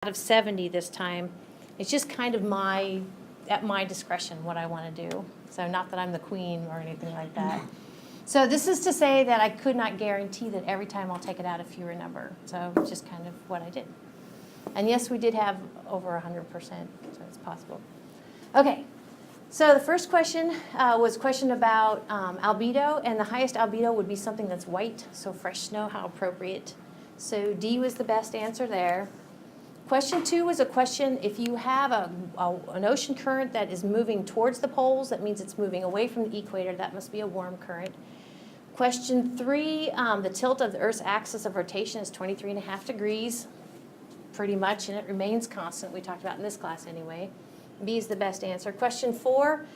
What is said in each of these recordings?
out of 70 this time. It's just kind of at my discretion what I want to do. So not that I'm the queen or anything like that. So this is to say that I could not guarantee that every time I'll take it out a fewer number. So it's just kind of what I did. And yes, we did have over 100%, so it's possible. Okay, so the first question was a question about albedo, and the highest albedo would be something that's white, so fresh snow, how appropriate. So D was the best answer there. Question 2 was a question, if you have an ocean current that is moving towards the poles, that means it's moving away from the equator, that must be a warm current. Question 3, the tilt of the Earth's axis of rotation is 23.5 degrees, pretty much, and it remains constant. We talked about in this class anyway. B is the best answer. Question 4,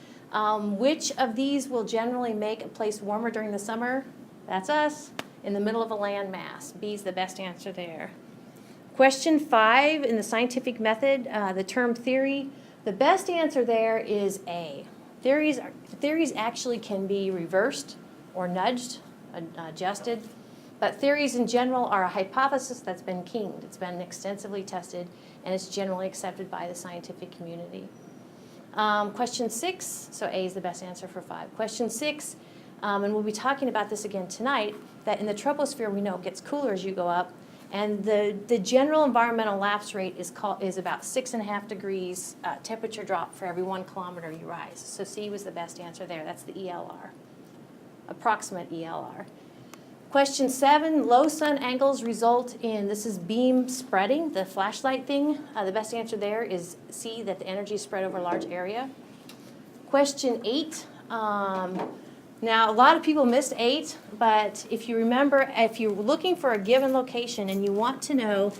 which of these will generally make a place warmer during the summer? That's us, in the middle of a land mass. B is the best answer there. Question 5, in the scientific method, the term theory, the best answer there is A. Theories actually can be reversed or nudged, adjusted, but theories in general are a hypothesis that's been kinged. It's been extensively tested, and it's generally accepted by the scientific community. Question 6, so A is the best answer for 5. Question 6, and we'll be talking about this again tonight, that in the troposphere we know it gets cooler as you go up, and the general environmental lapse rate is about 6.5 degrees temperature drop for every 1 kilometer you rise. So C was the best answer there. That's the ELR, approximate ELR. Question 7, low sun angles result in, this is beam spreading, the flashlight thing. The best answer there is C, that the energy is spread over a large area. Question 8, now, a lot of people missed 8, but if you remember, if you're looking for a given location and you want to know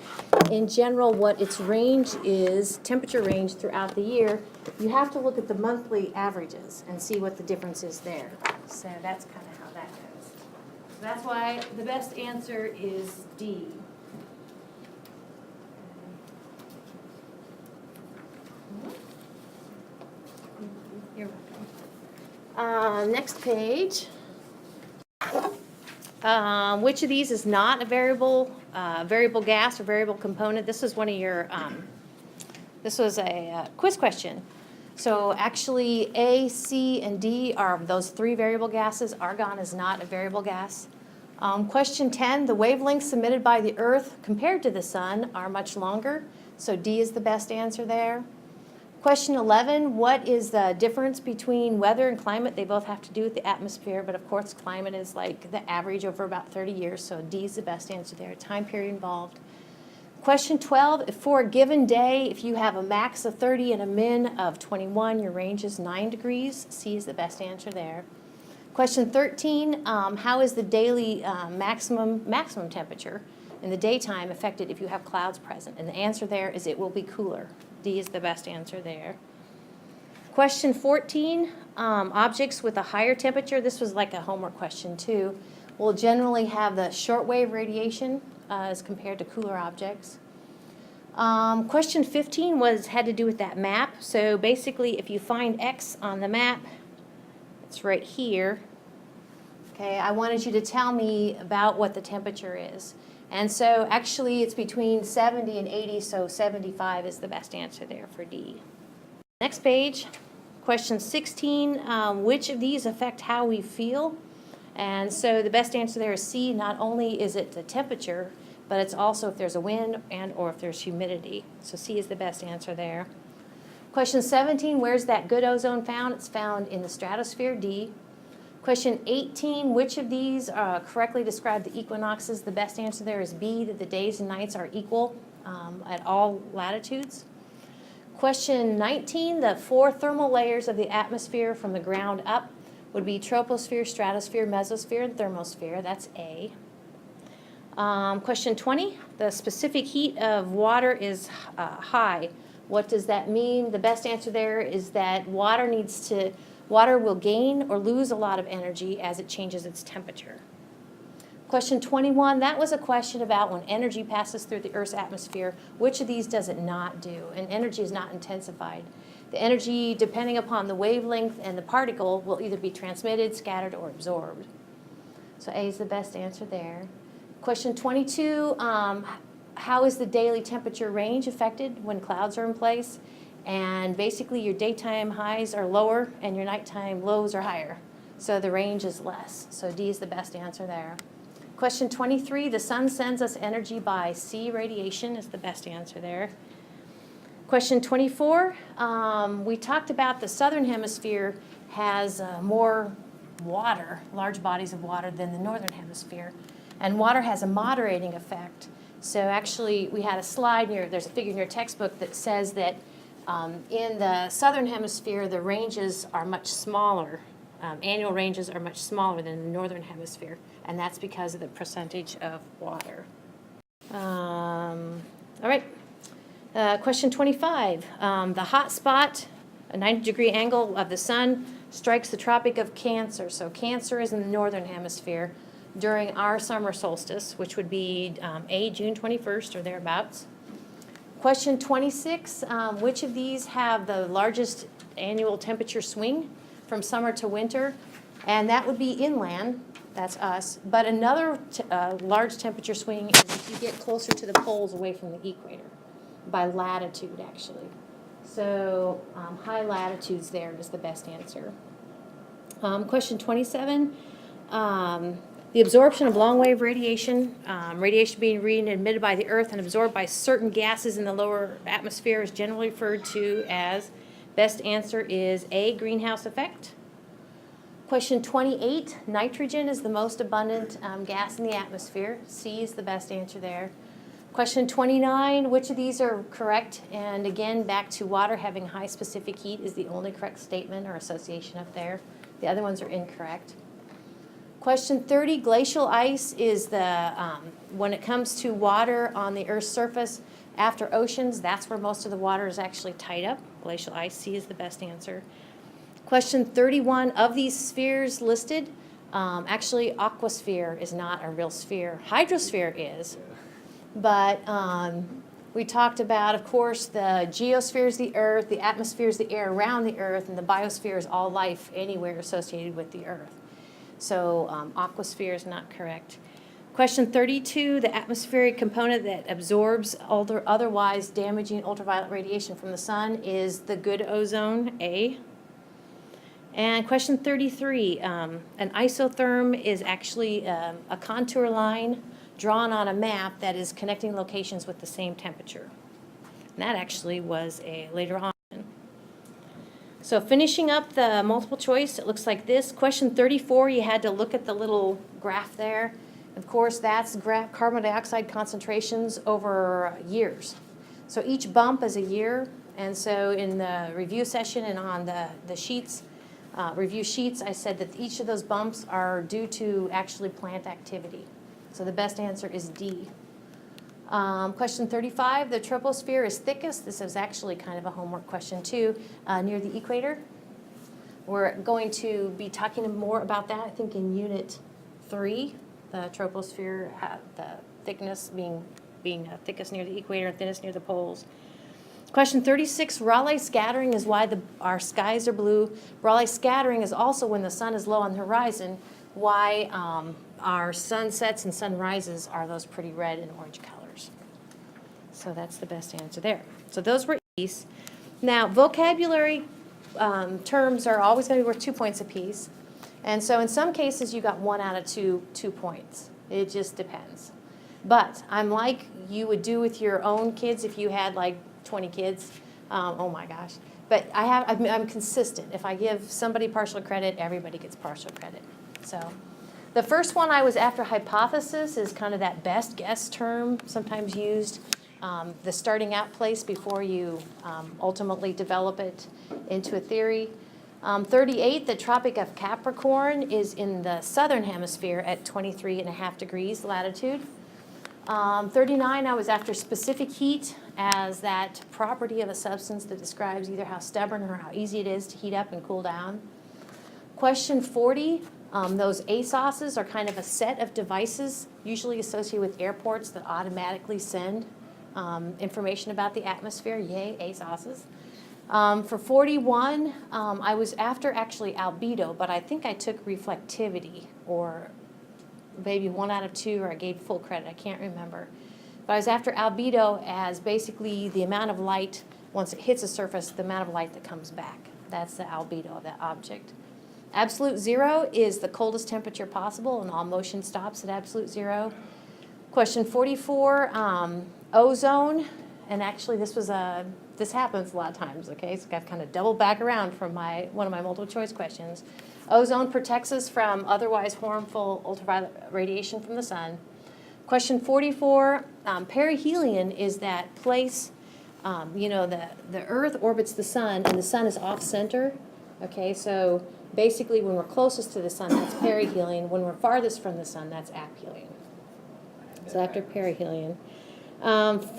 in general what its range is, temperature range throughout the year, you have to look at the monthly averages and see what the difference is there. So that's kind of how that goes. So that's why the best answer is D. You're welcome. Next page. Which of these is not a variable gas or variable component? This is one of your, this was a quiz question. So actually A, C, and D are those 3 variable gases. Argon is not a variable gas. Question 10, the wavelengths emitted by the Earth compared to the sun are much longer. So D is the best answer there. Question 11, what is the difference between weather and climate? They both have to do with the atmosphere, but of course climate is like the average over about 30 years, so D is the best answer there, time period involved. Question 12, if for a given day, if you have a max of 30 and a min of 21, your range is 9 degrees. C is the best answer there. Question 13, how is the daily maximum temperature in the daytime affected if you have clouds present? And the answer there is it will be cooler. D is the best answer there. Question 14, objects with a higher temperature, this was like a homework question too, will generally have the shortwave radiation as compared to cooler objects. Question 15 had to do with that map. So basically if you find X on the map, it's right here. Okay, I wanted you to tell me about what the temperature is. And so actually it's between 70 and 80, so 75 is the best answer there for D. Next page, question 16, which of these affect how we feel? And so the best answer there is C. Not only is it the temperature, but it's also if there's a wind and or if there's humidity. So C is the best answer there. Question 17, where's that good ozone found? It's found in the stratosphere, D. Question 18, which of these correctly describe the equinoxes? The best answer there is B, that the days and nights are equal at all latitudes. Question 19, the 4 thermal layers of the atmosphere from the ground up would be troposphere, stratosphere, mesosphere, and thermosphere. That's A. Question 20, the specific heat of water is high. What does that mean? The best answer there is that water will gain or lose a lot of energy as it changes its temperature. Question 21, that was a question about when energy passes through the Earth's atmosphere, which of these does it not do? And energy is not intensified. The energy, depending upon the wavelength and the particle, will either be transmitted, scattered, or absorbed. So A is the best answer there. Question 22, how is the daily temperature range affected when clouds are in place? And basically your daytime highs are lower and your nighttime lows are higher. So the range is less. So D is the best answer there. Question 23, the sun sends us energy by C radiation is the best answer there. Question 24, we talked about the southern hemisphere has more water, large bodies of water than the northern hemisphere. And water has a moderating effect. So actually we had a slide here, there's a figure in your textbook that says that in the southern hemisphere the ranges are much smaller. Annual ranges are much smaller than the northern hemisphere, and that's because of the percentage of water. All right, question 25. The hot spot, a 90-degree angle of the sun, strikes the Tropic of Cancer. So Cancer is in the northern hemisphere during our summer solstice, which would be June 21st or thereabouts. Question 26, which of these have the largest annual temperature swing from summer to winter? And that would be inland, that's us. But another large temperature swing is if you get closer to the poles away from the equator, by latitude actually. So high latitudes there is the best answer. Question 27, the absorption of long-wave radiation, radiation being re-emitted by the Earth and absorbed by certain gases in the lower atmosphere is generally referred to as, best answer is A, greenhouse effect. Question 28, nitrogen is the most abundant gas in the atmosphere. C is the best answer there. Question 29, which of these are correct? And again, back to water having high specific heat is the only correct statement or association up there. The other ones are incorrect. Question 30, glacial ice is the, when it comes to water on the Earth's surface after oceans, that's where most of the water is actually tied up. Glacial ice, C is the best answer. Question 31, of these spheres listed, actually aquasphere is not a real sphere. Hydrosphere is, but we talked about, of course, the geosphere is the Earth, the atmosphere is the air around the Earth, and the biosphere is all life anywhere associated with the Earth. So aquasphere is not correct. Question 32, the atmospheric component that absorbs otherwise damaging ultraviolet radiation from the sun is the good ozone, A. And question 33, an isotherm is actually a contour line drawn on a map that is connecting locations with the same temperature. And that actually was a later on. So finishing up the multiple choice, it looks like this. Question 34, you had to look at the little graph there. Of course, that's carbon dioxide concentrations over years. So each bump is a year. And so in the review session and on the sheets, review sheets, I said that each of those bumps are due to actually plant activity. So the best answer is D. Question 35, the troposphere is thickest. This is actually kind of a homework question too, near the equator. We're going to be talking more about that, I think, in Unit 3, the troposphere, the thickness being thickest near the equator and thinnest near the poles. Question 36, Raleigh scattering is why our skies are blue. Raleigh scattering is also when the sun is low on the horizon, why our sunsets and sunrises are those pretty red and orange colors. So that's the best answer there. So those were E's. Now, vocabulary terms are always going to be worth 2 points apiece. And so in some cases, you got 1 out of 2 points. It just depends. But I'm like you would do with your own kids if you had like 20 kids. Oh my gosh. But I'm consistent. If I give somebody partial credit, everybody gets partial credit. So the first one I was after hypothesis is kind of that best guess term sometimes used. The starting out place before you ultimately develop it into a theory. 38, the Tropic of Capricorn is in the southern hemisphere at 23.5 degrees latitude. 39, I was after specific heat as that property of a substance that describes either how stubborn or how easy it is to heat up and cool down. Question 40, those ASOSs are kind of a set of devices usually associated with airports that automatically send information about the atmosphere. Yay, ASOSs. For 41, I was after actually albedo, but I think I took reflectivity or maybe 1 out of 2, or I gave full credit. I can't remember. But I was after albedo as basically the amount of light, once it hits a surface, the amount of light that comes back. That's the albedo of that object. Absolute zero is the coldest temperature possible, and all motion stops at absolute zero. Question 44, ozone, and actually this happens a lot of times, okay? So I've kind of doubled back around from one of my multiple choice questions. Ozone protects us from otherwise harmful ultraviolet radiation from the sun. Question 44, perihelion is that place, the Earth orbits the sun and the sun is off center, okay? So basically when we're closest to the sun, that's perihelion. When we're farthest from the sun, that's aphelion. So after perihelion.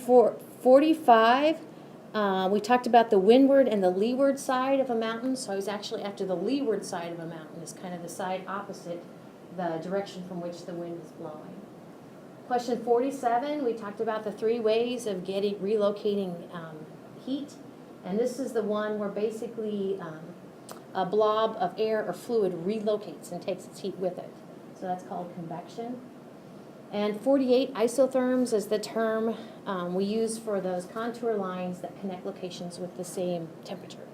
For 45, we talked about the windward and the leeward side of a mountain. So I was actually after the leeward side of a mountain is kind of the side opposite the direction from which the wind is blowing. Question 47, we talked about the 3 ways of relocating heat. And this is the one where basically a blob of air or fluid relocates and takes its heat with it. So that's called convection. And 48, isotherms is the term we use for those contour lines that connect locations with the same temperature.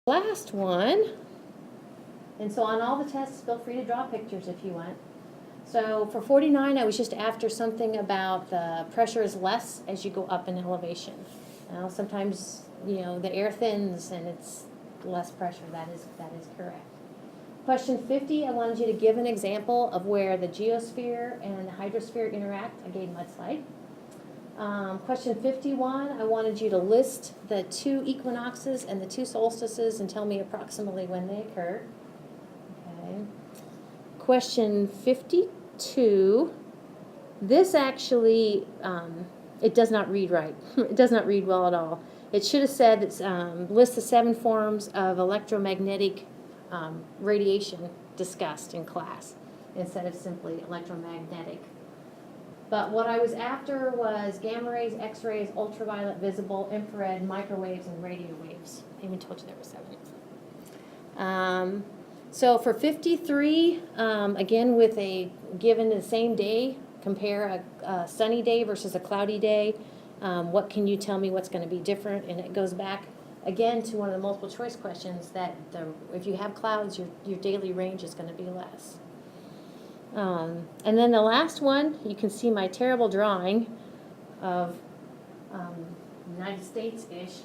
Last one, and so on all the tests, feel free to draw pictures if you want. So for 49, I was just after something about the pressure is less as you go up in elevation. Now, sometimes, the air thins and it's less pressure. That is correct. Question 50, I wanted you to give an example of where the geosphere and the hydrosphere interact. I gave mudslide. Question 51, I wanted you to list the 2 equinoxes and the 2 solstices and tell me approximately when they occur. Okay. Question 52, this actually, it does not read right. It does not read well at all. It should have said, list the 7 forms of electromagnetic radiation discussed in class instead of simply electromagnetic. But what I was after was gamma rays, X-rays, ultraviolet, visible, infrared, microwaves, and radio waves. I even told you there were 7. So for 53, again with given the same day, compare a sunny day versus a cloudy day. What can you tell me what's going to be different? And it goes back again to one of the multiple choice questions that if you have clouds, your daily range is going to be less. And then the last one, you can see my terrible drawing of United States-ish.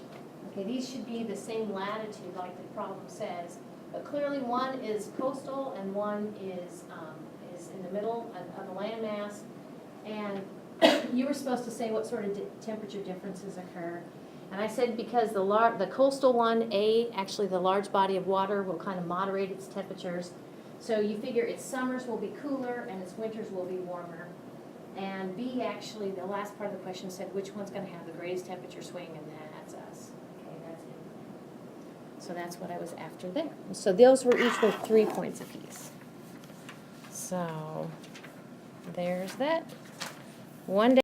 Okay, these should be the same latitude like the problem says, but clearly one is coastal and one is in the middle of the landmass. And you were supposed to say what sort of temperature differences occur. And I said because the coastal one, actually the large body of water will kind of moderate its temperatures. So you figure its summers will be cooler and its winters will be warmer. And B, actually, the last part of the question said which one's going to have the greatest temperature swing, and that's us. Okay, that's it. So that's what I was after there. So those were each worth 3 points apiece. So there's that. One day.